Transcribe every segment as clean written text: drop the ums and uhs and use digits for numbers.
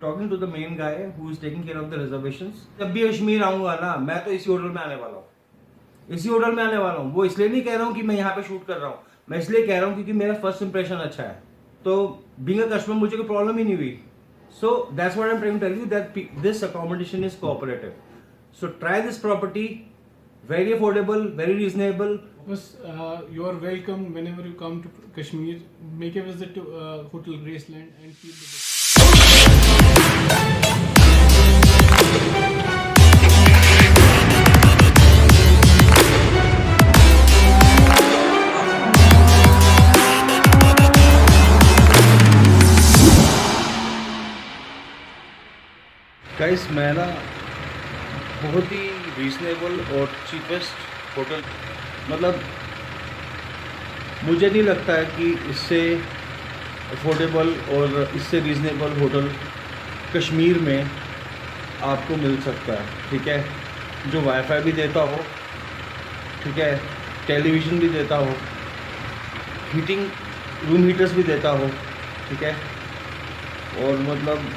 Talking to the main guy who is taking care of the reservations. जब भी कश्मीर आऊंगा ना, मैं तो इसी होटल में आने वाला हूँ, इसी होटल में आने वाला हूँ। वो इसलिए नहीं कह रहा हूँ कि मैं यहाँ पे शूट कर रहा हूँ, मैं इसलिए कह रहा हूँ क्योंकि मेरा फर्स्ट इंप्रेशन अच्छा है। तो बीइंग अ कस्टमर मुझे कोई प्रॉब्लम ही नहीं हुई। So that's what I am trying to tell you that this accommodation is cooperative. So try this property, very affordable, very reasonable. You are welcome whenever you come to Kashmir. Make a visit to Hotel Graceland and feel the. Guys मैं ना बहुत ही reasonable और cheapest hotel, मतलब मुझे नहीं लगता है कि इससे अफोर्डेबल और इससे रीज़नेबल होटल कश्मीर में आपको मिल सकता है। ठीक है, जो वाईफाई भी देता हो, ठीक है, टेलीविज़न भी देता हो, हीटिंग रूम हीटर्स भी देता हो, ठीक है, और मतलब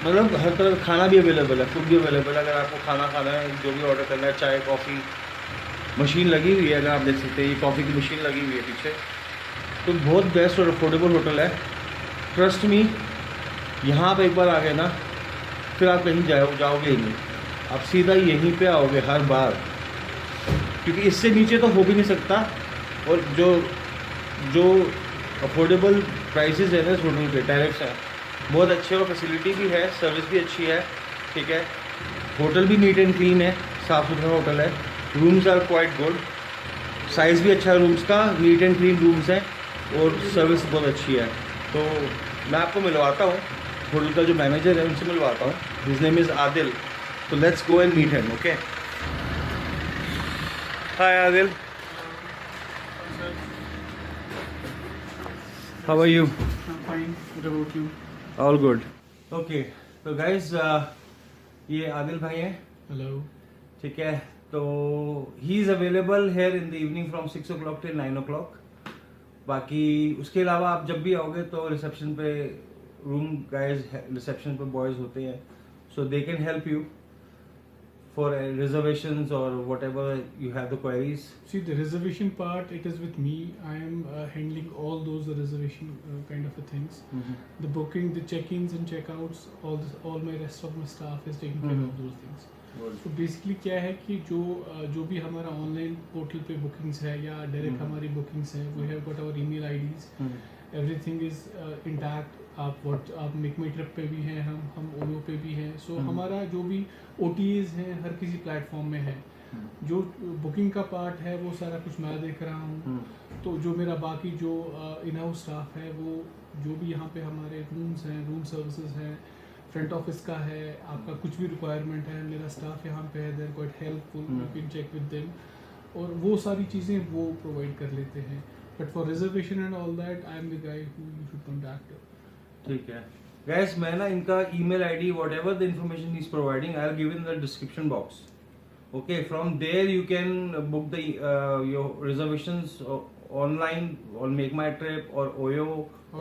हर तरह का खाना भी अवेलेबल है, फूड भी अवेलेबल है। अगर आपको खाना खाना है, जो भी ऑर्डर करना है, चाय कॉफ़ी, मशीन लगी हुई है, अगर आप देख सकते हैं ये कॉफ़ी की मशीन लगी हुई है पीछे। तो बहुत बेस्ट और अफोर्डेबल होटल है। ट्रस्ट मी, यहाँ आप एक बार आ गए ना, फिर आप कहीं जाओगे ही नहीं, आप सीधा यहीं पे आओगे हर बार, क्योंकि इससे नीचे तो हो भी नहीं सकता। और जो अफोर्डेबल प्राइसेस है ना इस होटल के, टैरिफ्स हैं बहुत अच्छे, और फैसिलिटी भी है, सर्विस भी अच्छी है, ठीक है। होटल भी नीट एंड क्लीन है, साफ़ सुथरा होटल है। Rooms are quite good, size भी अच्छा है रूम्स का, नीट एंड क्लीन रूम्स हैं, और सर्विस बहुत अच्छी है। तो मैं आपको मिलवाता हूँ होटल का जो मैनेजर है, उनसे मिलवाता हूँ। His name is Adil. तो let's go and meet him. Okay, hi Adil, how are you? I'm fine. What about you? All good. Okay, तो गाइज ये आदिल भाई हैं, Hello. ठीक है। तो he is available here in the evening from 6 o'clock till 9 o'clock। बाकी उसके अलावा आप जब भी आओगे तो रिसेप्शन पे रूम गाइज, रिसेप्शन पे बॉयज़ होते हैं, so they can help you for reservations और whatever you have the queries. See the reservation part. It is with me. I am handling all those reservation kind of a things. The booking, the check-ins and check-outs. All my rest of my staff is taking care of those things. तो basically क्या है कि जो भी हमारा online portal पे bookings है या डायरेक्ट हमारी बुकिंग्स है, we have got our email IDs, everything is intact. आप मेक माई ट्रिप पे भी हैं, हम ओयो पे भी हैं। सो हमारा जो भी OTAs हैं हर किसी प्लेटफॉर्म में है। जो बुकिंग का पार्ट है वो सारा कुछ मैं देख रहा हूँ। तो जो मेरा बाकी जो इन हाउस स्टाफ है, वो जो भी यहाँ पे हमारे रूम्स हैं, रूम सर्विसेज हैं, फ्रंट ऑफिस का है, आपका कुछ भी रिक्वायरमेंट है, मेरा स्टाफ यहाँ पे है, they're quite helpful, you can check with them, और वो सारी चीज़ें वो प्रोवाइड कर लेते हैं। But for reservation and all that, I am the guy who you should contact. ठीक है गैस, मैं ना इनका email ID, whatever the information is providing, I will give in the description box. Okay, from there you can book the your reservations online or make my trip or Oyo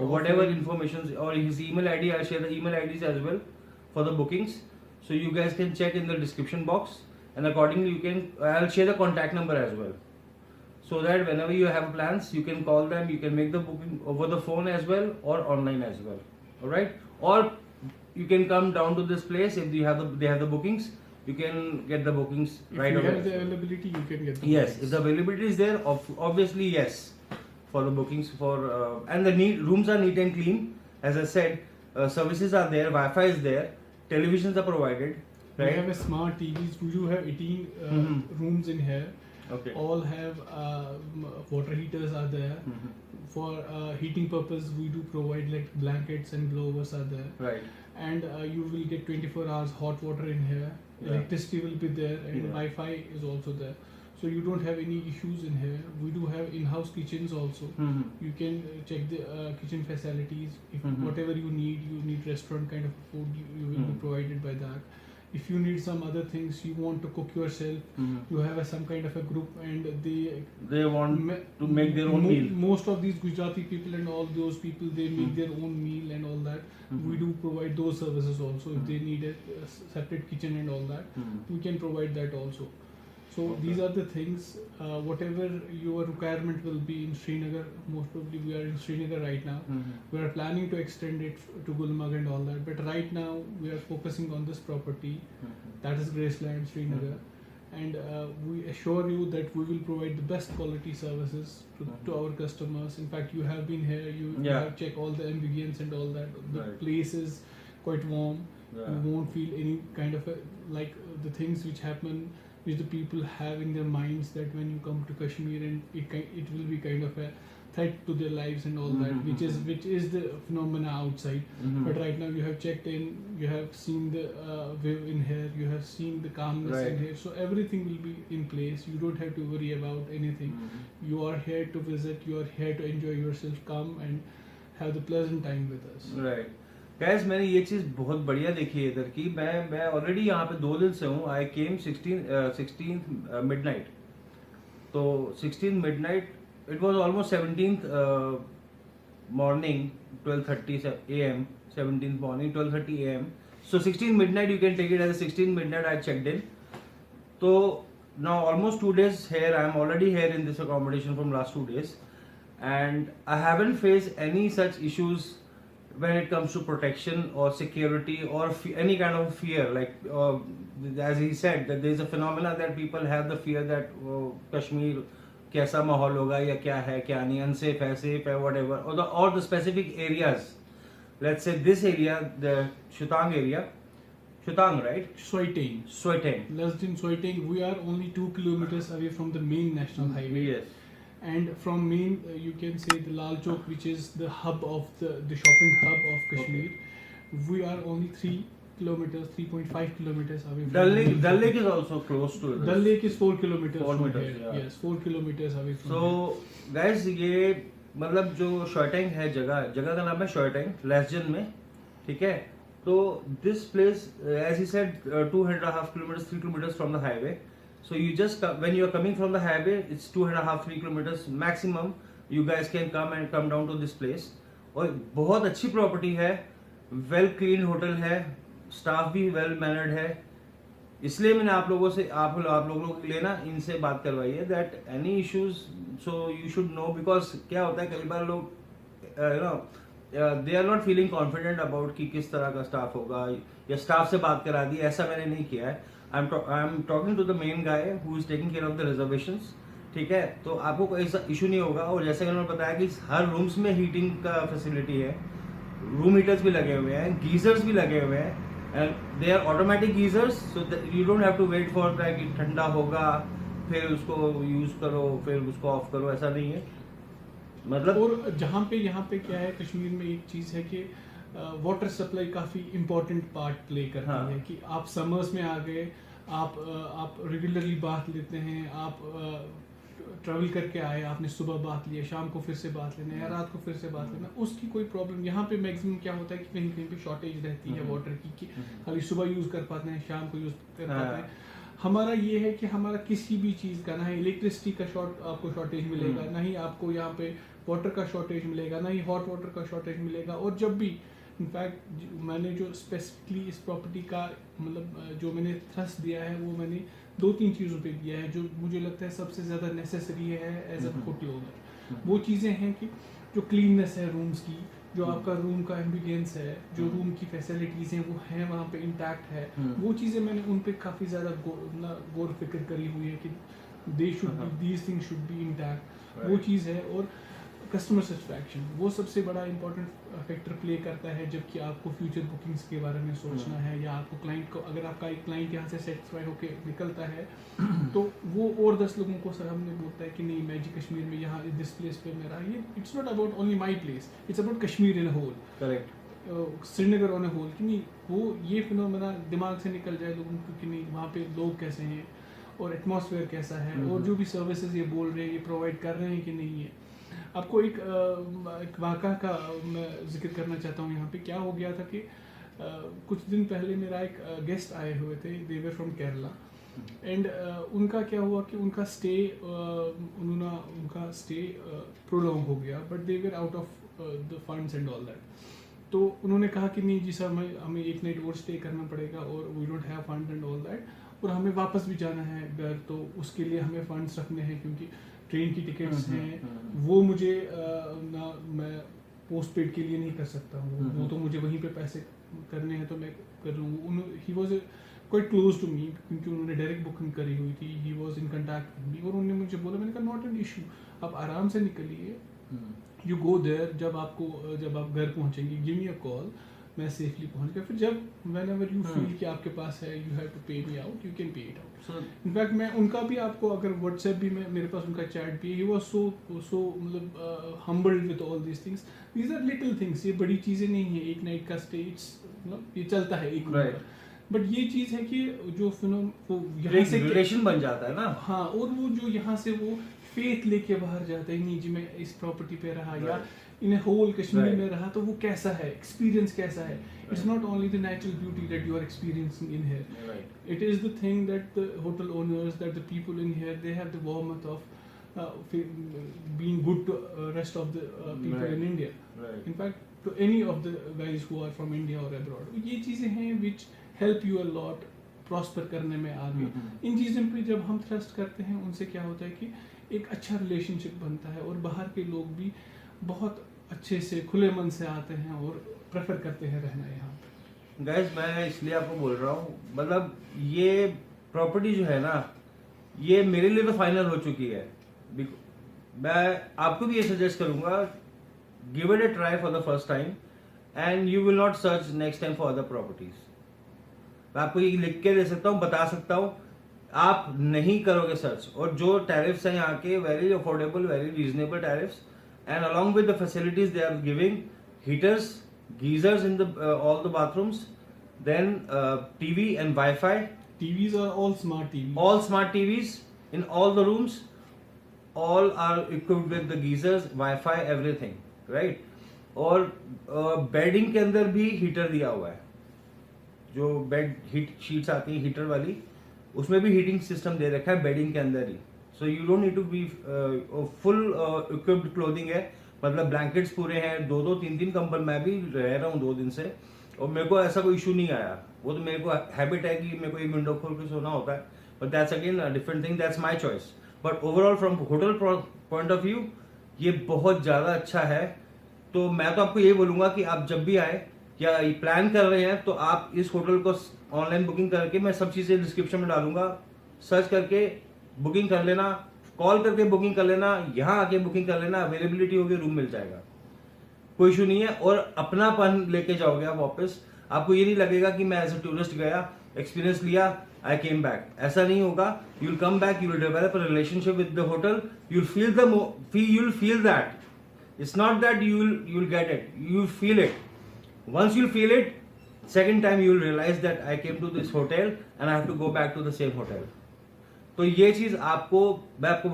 or whatever information, or his email ID. I'll share the email IDs as well for the bookings, so you guys can check in the description box, and accordingly you can, I'll share the contact number as well, so that whenever you have plans you can call them, you can make the booking over the phone as well or online as well. All right, or you can come down to this place if you have they have the bookings, you can get the bookings right away. If you have the availability, you can get the Yes, bookings. if the availability is there, obviously yes, for the bookings, for and the rooms are neat and clean. As I said, services are there, Wi-Fi is there, televisions are provided, We right? have a smart TVs. We do have 18 rooms in here. Okay. All have water heaters are there. For heating purpose, we do provide like blankets and blowers are there. Right. And you will get 24 hours hot water in here. Yeah. Electricity will be there, and Yeah. Wi-Fi is also there. So you don't have any issues in here. We do have in-house kitchens also. You can check the kitchen facilities. If whatever you need restaurant kind of food, you will be provided by that. if you need some other things, you want to cook yourself, you have some kind of a group, and they want to make their own meal. Most of these Gujarati people and all those people, they make their own meal and all that. We do provide those services also. If they need a separate kitchen and all that, we can provide that also. So these are the things. Whatever your requirement will be in Srinagar, most probably we are in Srinagar right now. We are planning to extend it to Gulmarg and all that, but right now we are focusing on this property, that is Graceland Srinagar, and we assure you that we will provide the best quality services to our customers. In fact, you have been here, you have checked all the ambience and all that. The place is quite warm. You won't feel any kind of like the things which happen, which the people have in their minds, that when you come to Kashmir and it will be kind of a threat to their lives and all that, which is the phenomena outside. But right now you have checked in, you have seen the view in here, you have seen the calmness in here, so everything will be in place. You don't have to worry about anything. You are here to visit, you are here to enjoy yourself, come and have the pleasant time with us. Right. Guys, मैंने ये चीज़ बहुत बढ़िया देखी है इधर की. मैं already यहाँ पे 2 दिन से हूँ. आई केम 16th midnight. तो 16th midnight, it was almost 17th morning, 12:30 a.m. 17th morning, 12:30 a.m. So 16th midnight, you can take it as a 16th midnight I checked in. So now almost 2 days here. I am already here in this accommodation from last 2 days, and I haven't faced any such issues when it comes to protection or security or any kind of fear. Like as he said, that there is a phenomena that people have the fear that Kashmir कैसा माहौल होगा या क्या है क्या नहीं, unsafe है, safe है, whatever, or the specific areas. Let's say this area, the Shutang area, Shutang, right? Soiteng. Less than Soiteng, we are only 2 kilometers away from the main national highway. Yes. And from main, you can say the Lal Chowk, which is the hub of the shopping hub of Kashmir. We are only 3.5 kilometers away from Dal Lake is also close to it. Dal Lake is 4 kilometers 4 from meters, here. yeah. Yes, 4 kilometers away from So guys, ये मतलब जो Soiteng है, जगह का नाम है Soiteng, Lesgen में, ठीक है. तो this place, as he said, 2.5 kilometers, 3 kilometers from the highway. So you just when you are coming from the highway, it's 2.5-3 kilometers maximum. You guys can come down to this place. और बहुत अच्छी property है, well clean hotel है, staff भी well mannered है. इसलिए मैंने आप लोगों से आप लोगों को लेना इनसे बात करवाई है that any issues so you should know. Because क्या होता है कई बार लोग they are not feeling confident about कि किस तरह का स्टाफ होगा या स्टाफ से बात करा दी. ऐसा मैंने नहीं किया है. I am talking to the main guy who is taking care of the reservations. ठीक है, तो आपको कोई ऐसा इशू नहीं होगा. और जैसे कि उन्होंने बताया कि हर रूम्स में हीटिंग का फैसिलिटी है, रूम हीटर्स भी लगे हुए हैं, गीजर्स भी लगे हुए हैं, and they are automatic geysers. So you don't have to wait for that कि ठंडा होगा फिर उसको यूज करो फिर उसको ऑफ करो. ऐसा नहीं है. मतलब और जहाँ पे यहाँ पे क्या है, कश्मीर में एक चीज़ है कि वाटर सप्लाई काफ़ी इम्पोर्टेंट पार्ट प्ले करती है. कि आप समर्स में आ गए, आप रेगुलरली बाथ लेते हैं, आप ट्रैवल करके आए, आपने सुबह बात लिया, शाम को फिर से बात लेना या रात को फिर से बात लेना, उसकी कोई प्रॉब्लम. यहाँ पे मैक्सिमम क्या होता है कि कहीं कहीं पे शॉर्टेज रहती है वाटर की, कि खाली सुबह यूज़ कर पाते हैं, शाम को यूज़ कर पाते हैं. हमारा ये है कि हमारा किसी भी चीज़ का, ना ही इलेक्ट्रिसिटी का आपको शॉर्टेज मिलेगा, ना ही आपको यहाँ पे वाटर का शॉर्टेज मिलेगा, ना ही हॉट वाटर का शॉर्टेज मिलेगा. और जब भी इनफैक्ट मैंने जो स्पेसिफिकली इस प्रॉपर्टी का मतलब जो मैंने थ्रस्ट दिया है, वो मैंने 2-3 चीज़ों पे दिया है जो मुझे लगता है सबसे ज़्यादा नेसेसरी है एज अ होटल ओनर. वो चीज़ें हैं कि जो क्लीननेस है रूम्स की, जो आपका रूम का एम्बियंस है, जो रूम की फैसिलिटीज़ हैं वो हैं वहाँ पे इंटैक्ट है. वो चीज़ें मैंने उन पे काफ़ी ज़्यादा गौर फिक्र करी हुई है कि they should be, these things should be intact. वो चीज़ है. और कस्टमर सेटिस्फैक्शन वो सबसे बड़ा इंपॉर्टेंट फैक्टर प्ले करता है जबकि आपको फ्यूचर बुकिंग्स के बारे में सोचना है, या आपको क्लाइंट को, अगर आपका एक क्लाइंट यहाँ से सेटिस्फाई होकर निकलता है तो वो और 10 लोगों को सर हमने बोलता है कि नहीं, मैं जी कश्मीर में यहाँ दिस प्लेस पे मेरा ये, it's not about only my place, it's about Kashmir in whole. Correct. Srinagar on a whole, कि नहीं वो ये फिनोमेना दिमाग से निकल जाए लोगों को कि नहीं वहाँ पे लोग कैसे हैं और एटमॉस्फेयर कैसा है, और जो भी सर्विसेज ये बोल रहे हैं ये प्रोवाइड कर रहे हैं कि नहीं है. आपको एक वाक़ा का मैं जिक्र करना चाहता हूँ. यहाँ पे क्या हो गया था कि कुछ दिन पहले मेरा एक गेस्ट आए हुए थे, दे वर फ्रॉम केरला एंड उनका क्या हुआ कि उनका स्टे प्रोलॉन्ग हो गया, but they were out of the funds and all that. तो उन्होंने कहा कि नहीं जी सर, हमें एक नाइट और स्टे करना पड़ेगा और we don't have fund and all that, और हमें वापस भी जाना है घर, तो उसके लिए हमें फंड्स रखने हैं क्योंकि ट्रेन की टिकट्स हैं, वो मुझे ना मैं पोस्ट पेड के लिए नहीं कर सकता हूँ, वो तो मुझे वहीं पे पैसे करने हैं तो मैं कर लूँ। He was quite close to me क्योंकि उन्होंने डायरेक्ट बुकिंग करी हुई थी, he was in contact with me, और उन्होंने मुझे बोला, मैंने कहा नॉट एन इशू, आप आराम से निकलिए, यू गो देयर, जब आप घर पहुँचेंगे गिव मी अ कॉल, मैं सेफली पहुँच गया। फिर जब व्हेनेवर यू फील कि आपके पास है, यू हैव टू पे me out, you can pay it out. In fact मैं उनका भी आपको अगर व्हाट्सएप भी मेरे पास उनका चैट भी, ही वाज सो मतलब humbled with all these things, these are little things, ये बड़ी चीज़ें नहीं है, एक नाइट का स्टे मतलब ये चलता है एक Right. बट ये चीज़ है कि जो वो यहाँ से रिलेशन बन जाता है ना। हाँ, और वो जो यहाँ से वो फेथ लेके बाहर जाता है, नहीं जी मैं इस प्रॉपर्टी पे रहा या इन होल कश्मीर में रहा, तो वो कैसा है, एक्सपीरियंस कैसा है। It's not only the natural beauty that you are experiencing in here, it is the thing that the hotel owners, that the people in here, they have the warmth of being good to rest of the people in India. In fact, to any of the guys who are from India or abroad, ये चीज़ें हैं which help you a lot prosper करने में आगे। इन चीज़ों पे जब हम ट्रस्ट करते हैं, उनसे क्या होता है कि एक अच्छा रिलेशनशिप बनता है और बाहर के लोग भी बहुत अच्छे से खुले मन से आते हैं और प्रेफर करते हैं रहना यहाँ पे। गाइस मैं इसलिए आपको बोल रहा हूँ, मतलब ये प्रॉपर्टी जो है ना, ये मेरे लिए तो फाइनल हो चुकी है। मैं आपको भी ये सजेस्ट करूंगा, give it a try for the first time and you will not search next time for other properties. मैं आपको ये लिख के दे सकता हूँ, बता सकता हूँ, आप नहीं करोगे सर्च। और जो टैरिफ्स हैं यहाँ के, very affordable, very reasonable tariffs, and along with the facilities they are giving, heaters, geysers in all the bathrooms, then TV and Wi-Fi. TVs are all smart TVs. All smart TVs in all the rooms. All are equipped with the geysers, Wi-Fi, everything, right? और bedding के अंदर भी heater दिया हुआ है, जो bed heat sheets आती है हीटर वाली, उसमें भी हीटिंग सिस्टम दे रखा है बेडिंग के अंदर ही। So you don't need to be full equipped clothing है, मतलब ब्लैंकेट्स पूरे हैं, 2-2 3-3 कंबल। मैं भी रह रहा हूँ 2 दिन से और मेरे को ऐसा कोई इशू नहीं आया। वो तो मेरे को हैबिट है कि मेरे को एक विंडो खोल के सोना होता है, but that's again different thing, that's my choice. But overall from hotel point of view ये बहुत ज़्यादा अच्छा है। तो मैं तो आपको ये बोलूँगा कि आप जब भी आए या प्लान कर रहे हैं तो आप इस होटल को ऑनलाइन बुकिंग करके, मैं सब चीज़ें डिस्क्रिप्शन में डालूंगा, सर्च करके बुकिंग कर लेना, कॉल करके बुकिंग कर लेना, यहाँ आके बुकिंग कर लेना, अवेलेबिलिटी होगी, रूम मिल जाएगा, कोई इशू नहीं है। और अपनापन लेके जाओगे आप वापस, आपको ये नहीं लगेगा कि मैं एज ए टूरिस्ट गया, एक्सपीरियंस लिया, आई केम बैक, ऐसा नहीं होगा। You will come back, you will develop a relationship with the hotel, you will feel that, it's not that you'll get it, you'll feel it. Once you'll feel it, second time you'll realize that I came to this hotel and I have to go back to the same hotel. तो ये चीज मैं आपको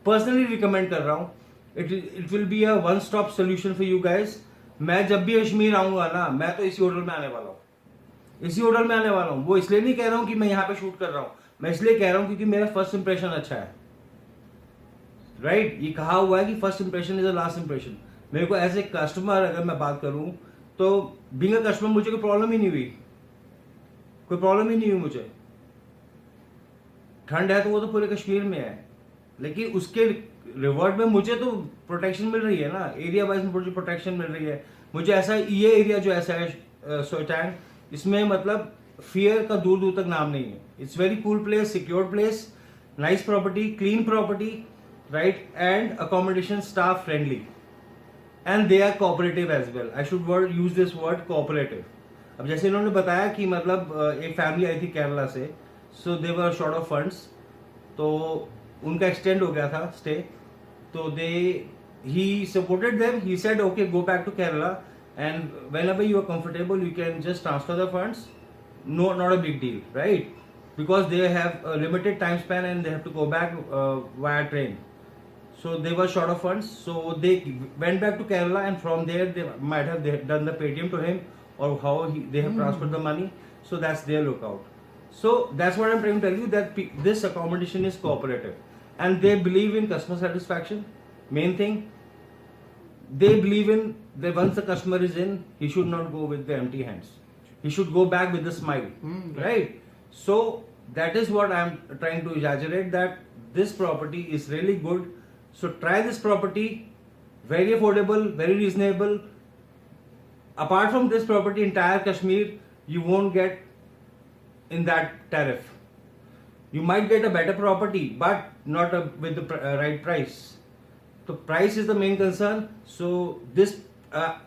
personally recommend कर रहा हूँ। It will be a one stop solution for you guys. मैं जब भी कश्मीर आऊंगा ना, मैं तो इसी होटल में आने वाला हूँ, इसी होटल में आने वाला हूँ। वो इसलिए नहीं कह रहा हूँ कि मैं यहाँ पे शूट कर रहा हूँ, मैं इसलिए कह रहा हूँ क्योंकि मेरा फर्स्ट इंप्रेशन अच्छा है, राइट? ये कहा हुआ है कि first impression is a last impression. मेरे को एज ए कस्टमर अगर मैं बात करूं तो बीइंग अ कस्टमर मुझे कोई प्रॉब्लम ही नहीं हुई, कोई प्रॉब्लम ही नहीं हुई मुझे। ठंड है तो वो तो पूरे कश्मीर में है, लेकिन उसके रिवॉर्ड में मुझे तो प्रोटेक्शन मिल रही है ना, एरिया वाइज मुझे प्रोटेक्शन मिल रही है। मुझे ऐसा ये एरिया जो ऐसा है सोटांग, इसमें मतलब फियर का दूर दूर तक नाम नहीं है। It's very cool place, secure place, nice property, clean property, right? And accommodation staff friendly, and they are cooperative as well. I should use this word cooperative. अब जैसे इन्होंने बताया कि मतलब एक फैमिली आई थी केरला से, so they were short of funds, तो उनका एक्सटेंड हो गया था स्टे, तो he supported them. He said okay, go back to Kerala and whenever you are comfortable you can just transfer the funds. No, not a big deal, right? Because they have a limited time span and they have to go back via train. So they were short of funds, so they went back to Kerala and from there they might have done the Paytm to him, or how they have transferred the money. So that's their lookout. So that's what I'm trying to tell you, that this accommodation is cooperative, and they believe in customer satisfaction. Main thing, they believe in that once the customer is in, he should not go with the empty hands. He should go back with a smile, right? So that is what I'm trying to exaggerate, that this property is really good. So try this property, very affordable, very reasonable. Apart from this property, entire Kashmir, you won't get in that tariff. You might get a better property, but not with the right price. So price is the main concern. So this,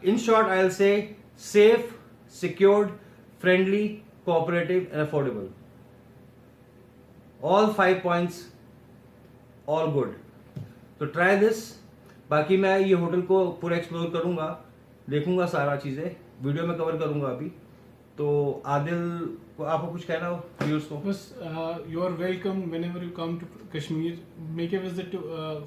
in short, I'll say safe, secured, friendly, cooperative, and affordable. All 5 points, all good. तो try this. बाकी मैं ये hotel को पूरा explore करूंगा, देखूंगा सारा चीज़ें, वीडियो में कवर करूंगा अभी. तो आदिल को आपको कुछ कहना हो व्यूअर्स को? बस you are welcome whenever you come to Kashmir. Make a visit to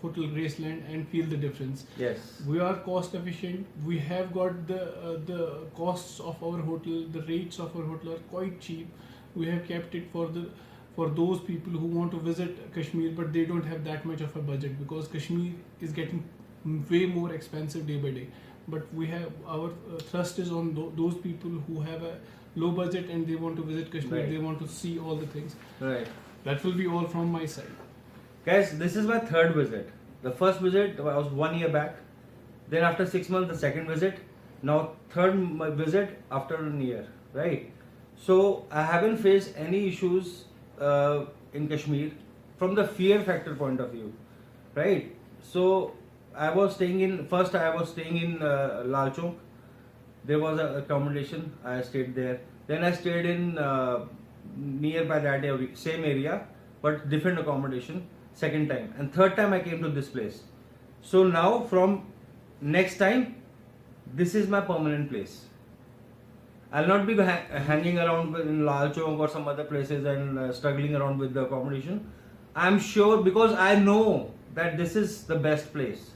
Hotel Graceland and feel the difference. Yes. We are cost efficient. We have got the costs of our hotel, the rates of our hotel are quite cheap. We have kept it for those people who want to visit Kashmir but they don't have that much of a budget, because Kashmir is getting way more expensive day by day. But we have our thrust is on those people who have a low budget and they want to visit Kashmir. Right. They want to see all the things. Right. That will be all from my side. Guys, this is my third visit. The first visit was 1 year back. Then after 6 months, the second visit. Now third visit after a year. Right. So I haven't faced any issues in Kashmir from the fear factor point of view. Right. So I was staying in Lal Chowk. There was a accommodation. I stayed there. Then I stayed in nearby that area, same area, but different accommodation. Second time, and third time I came to this place. So now from next time, this is my permanent place. I'll not be hanging around in Lal Chowk or some other places and struggling around with the accommodation. I'm sure, because I know that this is the best place.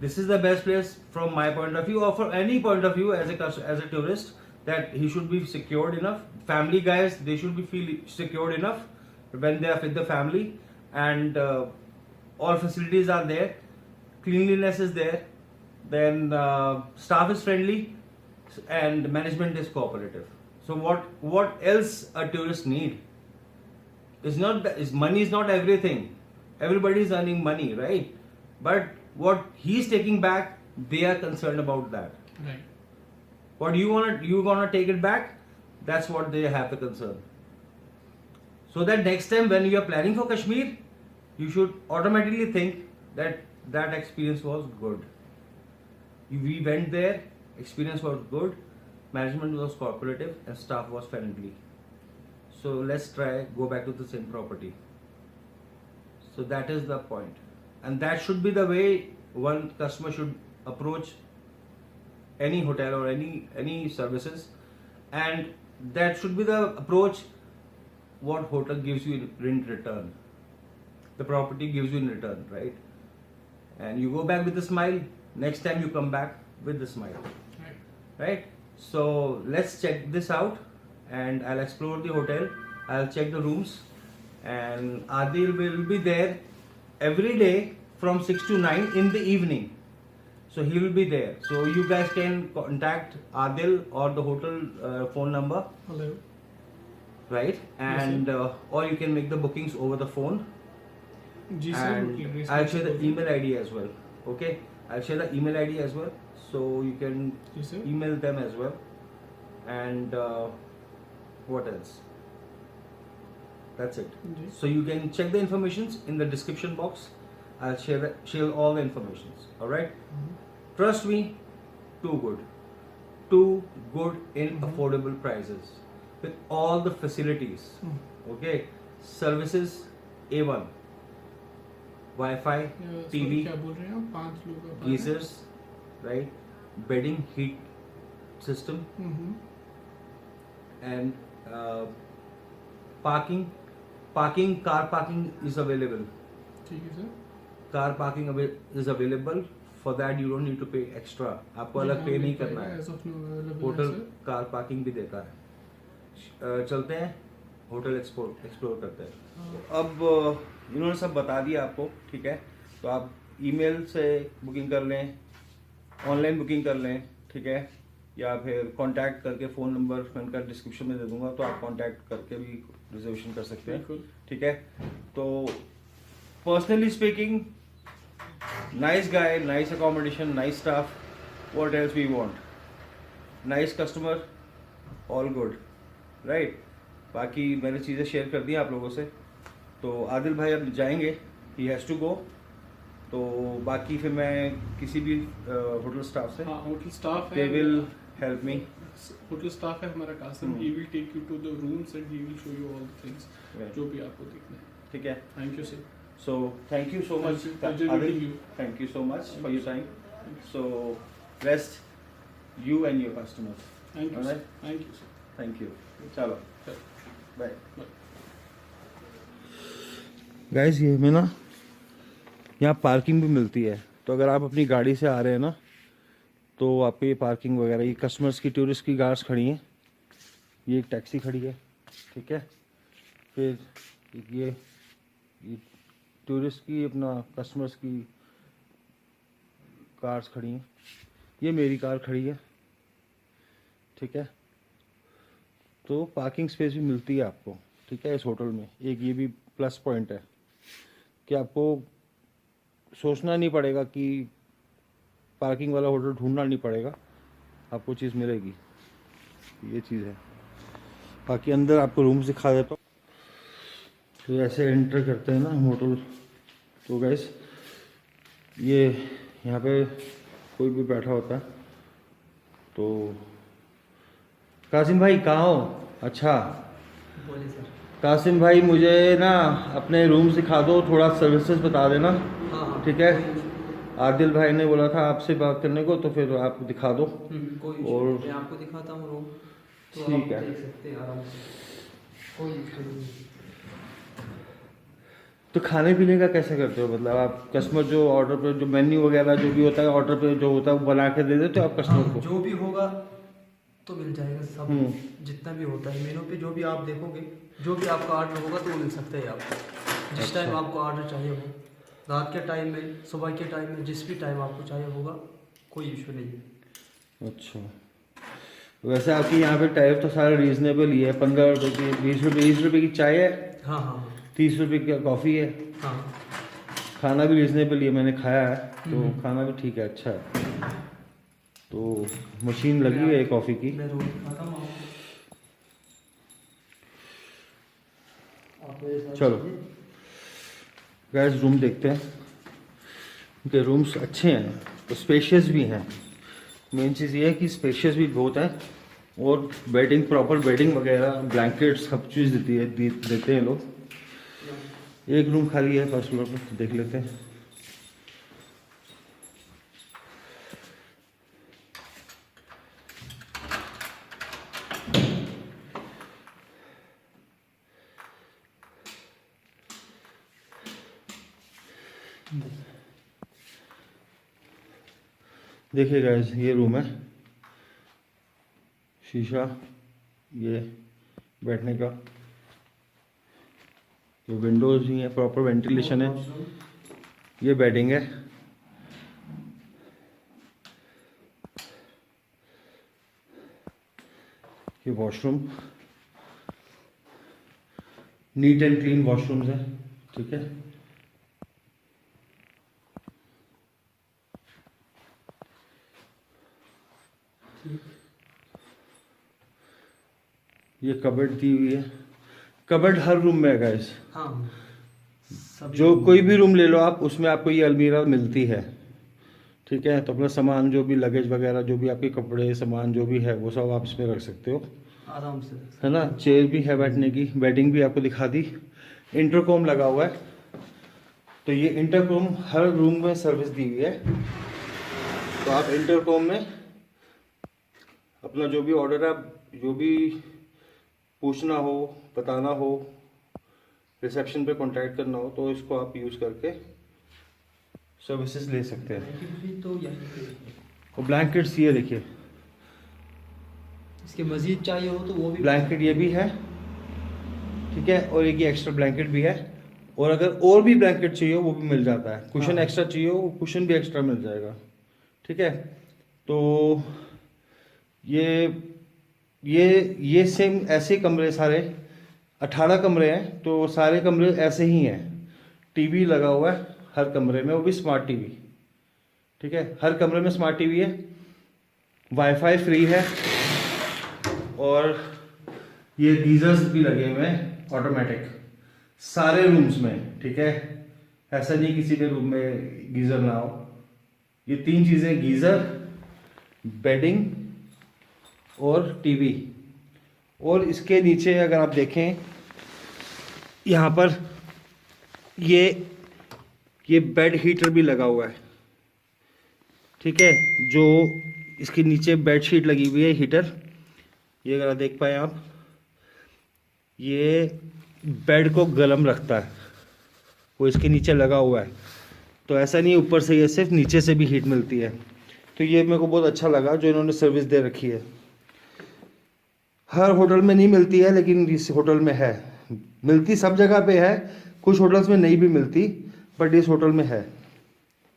This is the best place from my point of view, or for any point of view as a tourist, that he should be secured enough. Family guys, they should be feel secured enough when they are with the family, and all facilities are there. Cleanliness is there. Then staff is friendly, and management is cooperative. So what else a tourist need? Money is not everything. Everybody is earning money, right? But what he's taking back, they are concerned about that. Right. What you gonna take it back? That's what they have the concern. So that next time when you are planning for Kashmir, you should automatically think that experience was good. We went there, experience was good, management was cooperative, and staff was friendly. So let's go back to the same property. So that is the point. And that should be the way one customer should approach any hotel or any services. And that should be the approach what hotel gives you in return. The property gives you in return, right? And you go back with a smile. Next time you come back with a smile. Right? So let's check this out, and I'll explore the hotel. I'll check the rooms, and Adil will be there every day from 6 to 9 in the evening. So he will be there. So you guys can contact Adil or the hotel phone number. Hello. Right? And or you can make the bookings over the phone. And I'll share the email ID as well. Okay? I'll share the email ID as well. So you can email them as well. And what else? That's it. So you can check the informations in the description box. I'll share all the informations. Alright? Trust me, too good in affordable prices with all the facilities. Okay? Services A1. Wi-Fi, TV, geysers, right? Bedding, heat system, and parking. Car parking is available. Car parking is available for that you don't need to pay extra, आपको अलग पे नहीं करना है। As of now available hotel है, sir. Car parking भी देता है। चलते हैं होटल एक्सप्लोर करते हैं। अब इन्होंने सब बता दिया आपको, ठीक है, तो आप ईमेल से बुकिंग कर लें, ऑनलाइन बुकिंग कर लें, ठीक है, या फिर कांटेक्ट करके फ़ोन नंबर मैं उनका डिस्क्रिप्शन में दे दूंगा, तो आप कांटेक्ट करके भी रिजर्वेशन कर सकते हैं, बिल्कुल। ठीक है। तो personally speaking, nice guy, nice accommodation, nice staff, what else we want, nice customer, all good, right. बाकी मैंने चीज़ें शेयर कर दी आप लोगों से, तो आदिल भाई अब जाएंगे, ही हैज़ टू गो, तो बाकी फिर मैं किसी भी होटल स्टाफ से, हाँ, होटल स्टाफ दे है, will help me. Hotel staff है हमारा Qasim, he will take you to the rooms and he will show you all the things Right. जो भी आपको देखना है। ठीक है, Thank you sir. so thank you so much Pleasure Adil, meeting you. thank you so much for your time, Thank you. so rest you and your customers, Thank you Alright. sir. Thank you sir. thank you, चलो Sure. Bye. Bye. Guys ये में ना यहाँ parking भी मिलती है, तो अगर आप अपनी गाड़ी से आ रहे हैं ना, तो आपको ये पार्किंग वगैरह, ये कस्टमर्स की, टूरिस्ट की कार्स खड़ी हैं, ये एक टैक्सी खड़ी है, ठीक है, फिर ये टूरिस्ट की, अपना कस्टमर्स की कार्स खड़ी हैं, ये मेरी कार खड़ी है, ठीक है। तो पार्किंग स्पेस भी मिलती है आपको, ठीक है, इस होटल में। एक ये भी प्लस पॉइंट है कि आपको सोचना नहीं पड़ेगा कि पार्किंग वाला होटल ढूंढना नहीं पड़ेगा, आपको चीज़ मिलेगी, ये चीज़ है। बाकी अंदर आपको रूम्स दिखा देता हूँ, तो ऐसे एंटर करते हैं ना हम होटल, तो गैस ये यहाँ पे कोई भी बैठा होता है, तो कासिम भाई कहाँ हो? अच्छा बोले सर। कासिम भाई, मुझे ना अपने रूम्स दिखा दो, थोड़ा सर्विसेज बता देना, हाँ हाँ ठीक है। आदिल भाई ने बोला था आपसे बात करने को, तो फिर आप दिखा दो। कोई और और मैं आपको दिखाता हूँ रूम, तो ठीक आप है। देख सकते हैं आराम से, कोई इशू नहीं। तो खाने पीने का कैसे करते हो? मतलब आप कस्टमर जो ऑर्डर पे, जो मेन्यू वगैरह जो भी होता है ऑर्डर पे जो होता है, वो बना के दे देते हो आप कस्टमर हाँ, को? जो भी होगा तो मिल जाएगा सब, हम्म। जितना भी होता है मेनू पे, जो भी आप देखोगे, जो भी आपका ऑर्डर होगा तो मिल सकता है आपको, जिस टाइम आपको ऑर्डर चाहिए हो, रात के टाइम में, सुबह के टाइम में, जिस भी टाइम आपको चाहिए होगा, कोई इशू नहीं है। अच्छा, वैसे आपके यहाँ पे टैरिफ तो सारा रीजनेबल ही है, 15 रुपये की, 20 रुपये की चाय है, हाँ हाँ 30 रुपये की कॉफ़ी है, हाँ। खाना भी रीजनेबल ही है, मैंने खाया है, तो खाना भी ठीक है, अच्छा है। तो मशीन लगी हुई है कॉफ़ी की। मैं रूम दिखाता हूँ आपको। आप मेरे साथ चलो। चलिए। गैस रूम देखते हैं, उनके रूम्स अच्छे हैं, तो स्पेशियस भी हैं। मेन चीज़ ये है कि स्पेशियस भी बहुत है, और बेडिंग, प्रॉपर बेडिंग वगैरह, ब्लैंकेट, सब चीज़ देते हैं लोग। एक रूम खाली है फर्स्ट फ्लोर पर, देख लेते हैं। देखिए गाइस, ये रूम है, शीशा, ये बैठने का, ये विंडोज ही है, प्रॉपर वेंटिलेशन है, ये बेडिंग है, ये washroom, NEET and clean washrooms है, ठीक है। ये कबर्ड दी हुई है, कबर्ड हर रूम में है गाइस, हाँ सभी जो कोई भी रूम ले लो आप, उसमें आपको ये अलमीरा मिलती है, ठीक है। तो अपना सामान, जो भी लगेज वगैरह, जो भी आपके कपड़े, सामान जो भी है, वो सब आप इसमें रख सकते हो, आराम से, है ना। चेयर भी है बैठने की, बेडिंग भी आपको दिखा दी, इंटरकॉम लगा हुआ है, तो ये इंटरकॉम हर रूम में सर्विस दी हुई है, तो आप इंटरकॉम में अपना जो भी ऑर्डर है, जो भी पूछना हो, बताना हो, रिसेप्शन पे कांटेक्ट करना हो, तो इसको आप यूज़ करके सर्विसेज ले सकते हैं। ब्लैंकेट भी तो यहीं पे है। और ब्लैंकेट्स ये देखिए, इसके मज़ीद चाहिए हो तो वो भी ब्लैंकेट ये भी है, ठीक है, और एक ये एक्स्ट्रा ब्लैंकेट भी है। और अगर और भी ब्लैंकेट चाहिए वो भी मिल जाता है। कुशन हाँ। एक्स्ट्रा चाहिए वो कुशन भी एक्स्ट्रा मिल जाएगा, ठीक है। तो ये सेम ऐसे कमरे सारे 18 कमरे हैं, तो सारे कमरे ऐसे ही हैं। टीवी लगा हुआ है हर कमरे में, वो भी स्मार्ट टीवी, ठीक है। हर कमरे में स्मार्ट टीवी है, वाईफाई फ्री है, और ये गीजर्स भी लगे हुए हैं ऑटोमेटिक सारे रूम्स में, ठीक है। ऐसा नहीं किसी के रूम में गीजर ना हो। ये 3 चीज़ें, गीजर, बेडिंग और टीवी। और इसके नीचे अगर आप देखें यहाँ पर ये बेड हीटर भी लगा हुआ है, ठीक है। जो इसके नीचे बेड शीट लगी हुई है, हीटर, ये अगर आप देख पाए आप, ये बेड को गर्म रखता है, वो इसके नीचे लगा हुआ है। तो ऐसा नहीं ऊपर से, ये सिर्फ नीचे से भी हीट मिलती है। तो ये मेरे को बहुत अच्छा लगा जो इन्होंने सर्विस दे रखी है। हर होटल में नहीं मिलती है, लेकिन इस होटल में है। मिलती सब जगह पे है, कुछ होटल्स में नहीं भी मिलती, बट इस होटल में है,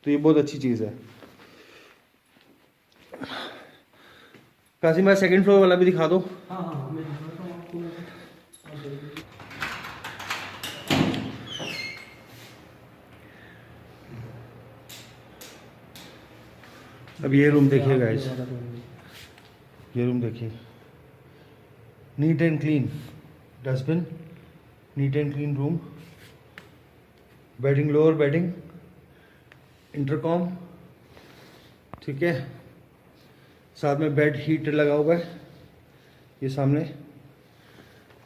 तो ये बहुत अच्छी चीज़ है। कासिम भाई, सेकंड फ्लोर वाला भी दिखा दो। हाँ हाँ, मैं दिखाता हूँ आपको। आप देखिए। अब ये रूम देखिए गाइस, ये रूम देखिए, neat and clean, dustbin, neat and clean room, bedding, lower bedding, intercom, ठीक है। साथ में बेड हीटर लगा हुआ है ये सामने,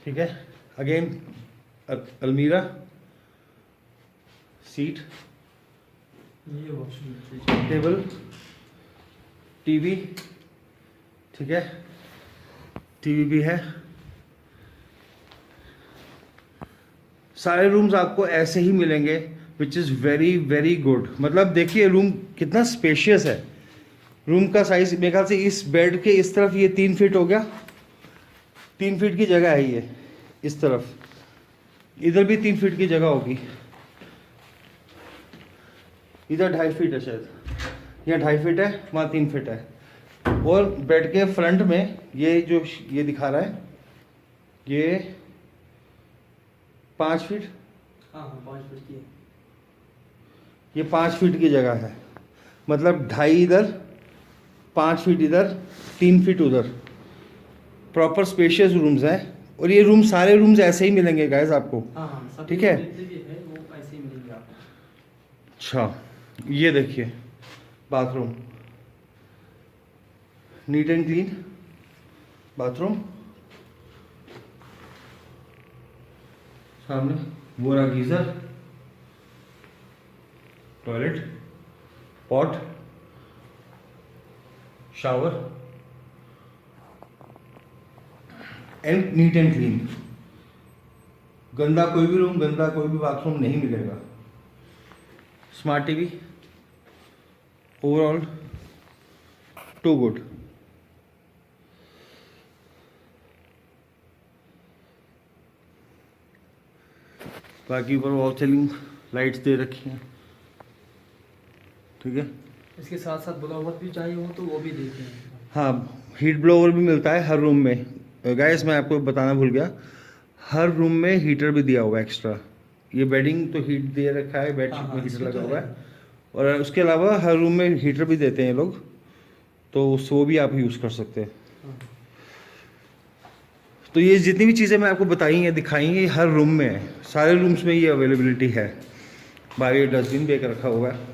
ठीक है। अगेन अलमीरा, सीट, ये वॉशरूम, टेबल, टीवी, ठीक है, टीवी भी है। सारे रूम्स आपको ऐसे ही मिलेंगे, which is very very good. मतलब देखिए रूम कितना स्पेशियस है। रूम का साइज मेरे ख्याल से इस बेड के इस तरफ ये 3 फीट हो गया, 3 फीट की जगह है ये, इस तरफ, इधर भी 3 फीट की जगह होगी, इधर 2.5 फीट है शायद, यहाँ 2.5 फीट है, वहाँ 3 फीट है। और बेड के फ्रंट में ये जो ये दिखा रहा है, ये 5 फीट, हाँ हाँ 5 फीट की है। ये 5 फीट की जगह है। मतलब 2.5 इधर, 5 फीट इधर, 3 फीट उधर, प्रॉपर स्पेशियस रूम्स हैं। और ये रूम, सारे रूम्स ऐसे ही मिलेंगे गाइस आपको, हाँ हाँ, सभी ठीक है। जितने भी है वो ऐसे ही मिलेंगे आपको। अच्छा, ये देखिए bathroom, NEET and clean bathroom, सामने वो रहा geyser, toilet, pot, shower, and NEET and clean. गंदा कोई भी रूम, गंदा कोई भी बाथरूम नहीं मिलेगा। Smart TV, overall too good. बाकी ऊपर वॉल सीलिंग लाइट्स दे रखी हैं, ठीक है। इसके साथ साथ ब्लोवर भी चाहिए हो तो वो भी देते हैं। हाँ, हीट ब्लोवर भी मिलता है हर रूम में। गाइस मैं आपको बताना भूल गया, हर रूम में हीटर भी दिया हुआ है एक्स्ट्रा। ये बेडिंग तो हीट दे रखा है, बेडशीट में हीटर इसमें लगा तो हुआ है, और उसके अलावा हर रूम में हीटर भी देते हैं लोग, तो वो भी आप यूज़ कर सकते हैं। हाँ। तो ये जितनी भी चीज़ें मैं आपको बताई हैं, दिखाई हैं, ये हर रूम में है, सारे रूम्स में ये अवेलेबिलिटी है। बाहर ये डस्टबिन भी एक रखा हुआ है।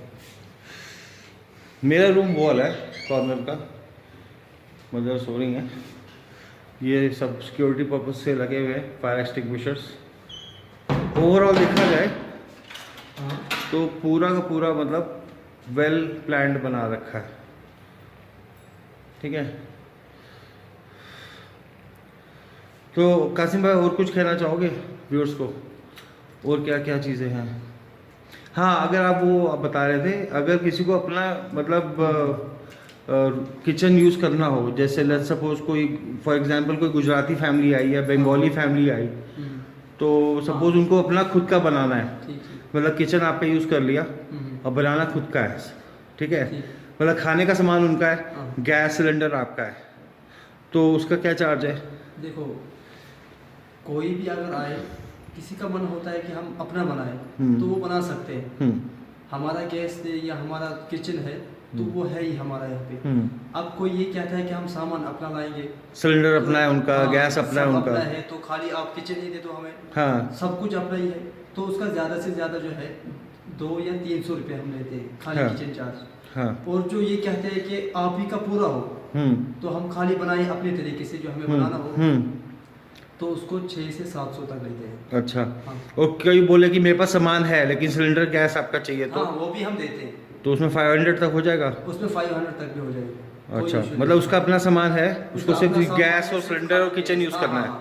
मेरा रूम वो वाला है कॉर्नर का, मदर सो रही हैं। ये सब सिक्योरिटी पर्पज से लगे हुए हैं फायर एक्सटिंग्विशर्स। ओवरऑल देखा जाए हाँ। तो पूरा का पूरा मतलब वेल प्लान्ड बना रखा है, ठीक है। तो कासिम भाई और कुछ कहना चाहोगे व्यूअर्स को, और क्या क्या चीज़ें हैं? हाँ, अगर आप बता रहे थे, अगर किसी को अपना मतलब किचन यूज़ करना हो, जैसे लेट्स सपोज कोई फॉर एग्जांपल कोई गुजराती फैमिली आई या बंगाली फैमिली आई, तो सपोज उनको अपना खुद का बनाना है, ठीक है। मतलब किचन आपका यूज़ कर लिया और बनाना खुद का है, ठीक है, ठीक। मतलब खाने का सामान उनका है, हाँ। गैस सिलेंडर आपका है, तो उसका क्या चार्ज है? देखो, कोई भी अगर आए, किसी का मन होता है कि हम अपना बनाए तो वो बना सकते हैं। हमारा गैस है या हमारा किचन है तो वो है ही हमारा यहाँ पे। अब कोई ये कहता है कि हम सामान अपना लाएंगे, सिलेंडर अपना है उनका, हाँ, गैस अपना है सब उनका, अपना है, तो खाली आप किचन ही दे दो हमें, हाँ सब कुछ अपना ही है, तो उसका ज़्यादा से ज़्यादा जो है 2 या 300 रुपये हम लेते हैं खाली हाँ। Kitchen charge. हाँ और जो ये कहते हैं कि आप ही का पूरा हो, तो हम खाली बनाए अपने तरीके से जो हमें बनाना हो, तो उसको 6 से 700 तक लेते हैं। अच्छा। हाँ। और कई बोले कि मेरे पास सामान है लेकिन सिलेंडर गैस आपका चाहिए, तो हाँ, वो भी हम देते हैं, तो उसमें 500 तक हो जाएगा? उसमें 500 तक भी हो जाएगा। अच्छा, मतलब उसका अपना सामान है, उसको उसका सिर्फ अपना सामान गैस है, और सिर्फ सिलेंडर और खाली किचन यूज़ हाँ, करना हाँ, है, हाँ,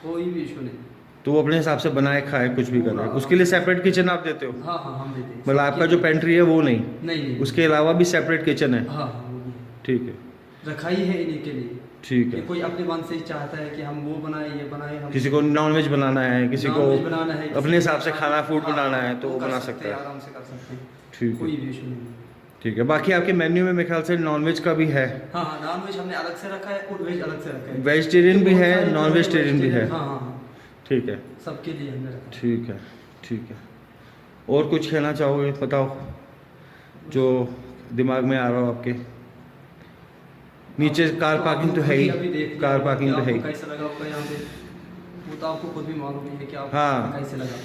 कोई भी इशू नहीं। तो वो अपने हिसाब से बनाए खाए कुछ भी कर रहे हैं, पूरा उसके लिए सेपरेट किचन आप देते हो? हाँ हाँ, हम देते हैं। मतलब आपका जो पेंट्री है वो नहीं, नहीं, उसके अलावा भी सेपरेट किचन है? हाँ हाँ, वो भी ठीक है, रखाई है इन्हीं के लिए। ठीक कि है। कोई अपने मन से ही चाहता है कि हम वो बनाए, ये बनाए, हम किसी को नॉनवेज बनाना है, किसी को नॉनवेज बनाना है, अपने हिसाब से खाना फूड हाँ, बनाना है, तो वो कर बना सकते सकता हैं, है। आराम से कर सकते हैं, ठीक कोई है, भी इशू नहीं। ठीक है। बाकी आपके मेन्यू में मेरे ख्याल से नॉनवेज का भी है? हाँ हाँ, नॉन वेज हमने अलग से रखा है और वेज अलग से रखा है। वेजिटेरियन भी बहुत है, सारे नॉन जो वेजिटेरियन भी है? हाँ हाँ हाँ, ठीक है, सबके लिए हमने रखा है। ठीक है, ठीक है। और कुछ कहना चाहोगे? बताओ जो दिमाग में आ रहा हो आपके। नीचे कार पार्किंग तो है ही, अभी देख लिया कार कि पार्किंग तो है आपको ही। कैसा लगा होगा यहाँ पे, वो तो आपको खुद भी मालूम ही है कि आपको हाँ। कैसे लगा।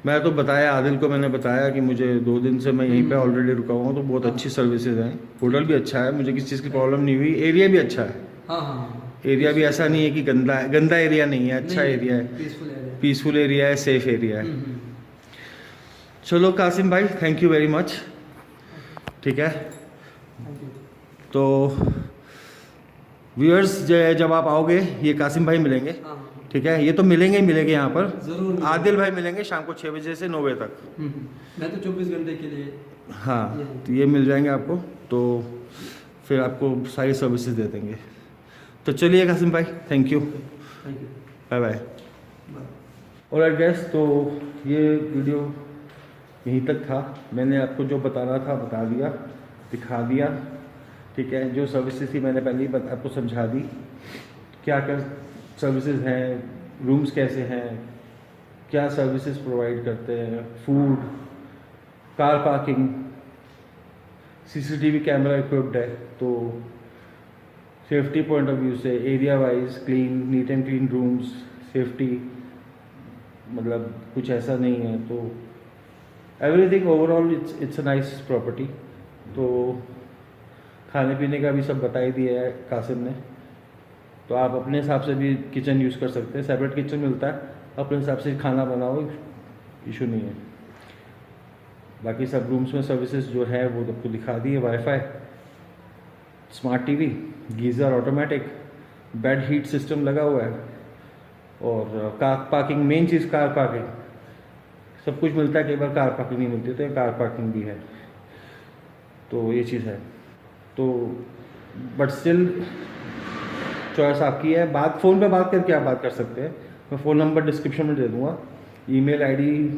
मैं तो बताया, आदिल को मैंने बताया कि मुझे 2 दिन से मैं यहीं पे ऑलरेडी रुका हुआ हूँ, तो बहुत हाँ। अच्छी सर्विसेज हैं, होटल भी अच्छा है, मुझे किसी चीज़ की प्रॉब्लम नहीं हुई, एरिया भी अच्छा है, हाँ हाँ हाँ, एरिया भी ऐसा नहीं है कि गंदा है, गंदा एरिया नहीं है, अच्छा एरिया है, पीसफुल एरिया। पीसफुल एरिया है, सेफ एरिया है। चलो कासिम भाई, थैंक यू वेरी मच, ठीक है। Thank you. तो व्यूअर्स जब आप आओगे, ये कासिम भाई मिलेंगे, हाँ हाँ, ठीक है, ये तो मिलेंगे ही मिलेंगे यहाँ पर। जरूर। आदिल भाई मिलेंगे शाम को 6 बजे से 9 बजे तक। मैं तो 24 घंटे के लिए। हाँ, तो ये मिल जाएंगे आपको, तो फिर आपको सारी सर्विसेज दे देंगे। तो चलिए कासिम भाई, thank you, thank you, bye bye. Bye. Alright guys, तो ये वीडियो यहीं तक था, मैंने आपको जो बताना था बता दिया, दिखा दिया, ठीक है। जो सर्विसेज थी मैंने पहले ही आपको समझा दी, क्या क्या सर्विसेज हैं, रूम्स कैसे हैं, क्या सर्विसेज प्रोवाइड करते हैं, food, car parking, CCTV camera equipped है, तो सेफ्टी पॉइंट ऑफ व्यू से area wise clean, NEET and clean rooms, safety, मतलब कुछ ऐसा नहीं है, तो everything overall it's a nice property. तो खाने पीने का भी सब बता ही दिया है कासिम ने, तो आप अपने हिसाब से भी किचन यूज़ कर सकते हैं, सेपरेट किचन मिलता है, अपने हिसाब से खाना बनाओ, इशू नहीं है। बाकी सब रूम्स में सर्विसेज जो है वो आपको दिखा दी है, wifi, smart TV, geyser automatic, bed heat system लगा हुआ है, और कार पार्किंग, मेन चीज़ कार पार्किंग, सब कुछ मिलता है। कई बार कार पार्किंग नहीं मिलती, तो कार पार्किंग भी है, तो ये चीज़ है। तो बट स्टिल चॉइस आपकी है, बात फ़ोन पे बात करके आप बात कर सकते हैं, मैं फ़ोन नंबर डिस्क्रिप्शन में दे दूँगा, ईमेल आईडी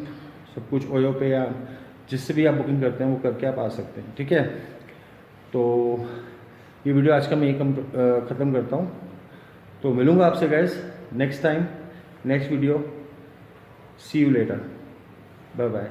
सब कुछ ओयो पे या जिससे भी आप बुकिंग करते हैं वो करके आप आ सकते हैं, ठीक है। तो ये वीडियो आज का मैं यही ख़त्म करता हूँ, तो मिलूँगा आपसे guys next time, next video. See you later, bye bye.